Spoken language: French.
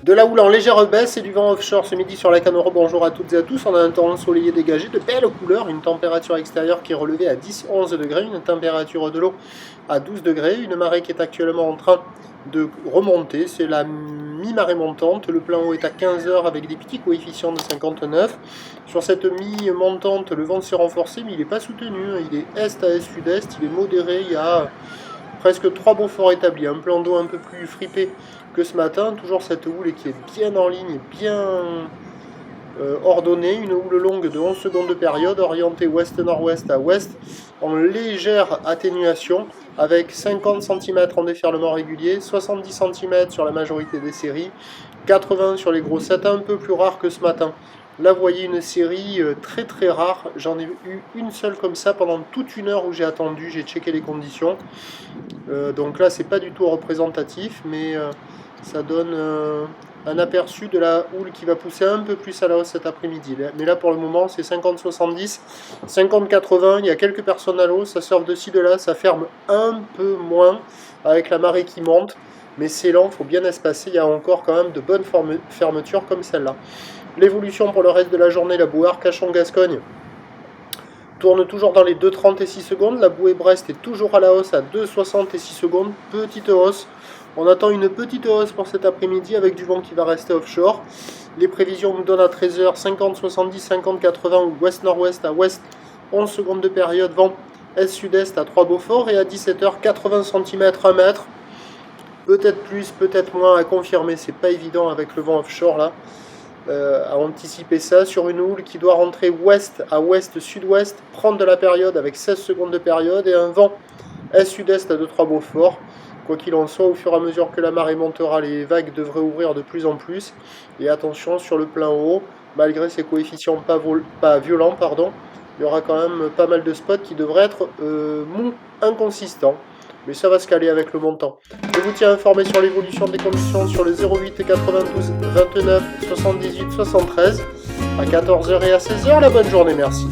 De la houle en légère baisse et du vent offshore ce midi sur la Canoro. Bonjour à toutes et à tous. On a un temps ensoleillé dégagé, de belles couleurs, une température extérieure qui est relevée à 10-11 degrés, une température de l'eau à 12 degrés, une marée qui est actuellement en train de remonter. C'est la mi-marée montante. Le plan haut est à 15 heures avec des petits coefficients de 59. Sur cette mi-montante, le vent s'est renforcé, mais il n'est pas soutenu. Il est est à est-sud-est, il est modéré. Il y a presque 3 beaux forts établis. Un plan d'eau un peu plus fripé que ce matin, toujours cette houle qui est bien en ligne, bien ordonnée, une houle longue de 11 secondes de période, orientée ouest-nord-ouest à ouest, en légère atténuation, avec 50 cm en déferlement régulier, 70 cm sur la majorité des séries, 80 sur les gros satins, un peu plus rare que ce matin. Là, vous voyez une série très très rare. J'en ai eu une seule comme ça pendant toute une heure où j'ai attendu. J'ai checké les conditions. Donc là, c'est pas du tout représentatif, mais ça donne un aperçu de la houle qui va pousser un peu plus à la hausse cet après-midi. Mais là, pour le moment, c'est 50-70, 50-80. Il y a quelques personnes à l'eau. Ça surfe de ci, de là. Ça ferme un peu moins avec la marée qui monte. Mais c'est lent, il faut bien espacer. Il y a encore quand même de bonnes fermetures comme celle-là. L'évolution pour le reste de la journée, la bouée Arcachon-Gascogne tourne toujours dans les 2,30 et 6 secondes. La bouée Brest est toujours à la hausse à 2,60 et 6 secondes. Petite hausse. On attend une petite hausse pour cet après-midi avec du vent qui va rester offshore. Les prévisions nous donnent à 13h 50, 70, 50, 80 ou ouest-nord-ouest à ouest. 11 secondes de période. Vent est-sud-est à 3 Beaufort et à 17h 80 cm, 1 mètre. Peut-être plus, peut-être moins à confirmer. C'est pas évident avec le vent offshore là. À anticiper ça sur une houle qui doit rentrer ouest à ouest-sud-ouest, prendre de la période avec 16 secondes de période et un vent est-sud-est à 2-3 Beaufort. Quoi qu'il en soit, au fur et à mesure que la marée montera, les vagues devraient ouvrir de plus en plus. Et attention sur le plein haut, malgré ces coefficients pas violents, il y aura quand même pas mal de spots qui devraient être mous, inconsistants. Mais ça va se caler avec le montant. Je vous tiens informé sur l'évolution des conditions sur le 08 92 29 78 73 à 14h et à 16h. La bonne journée, merci.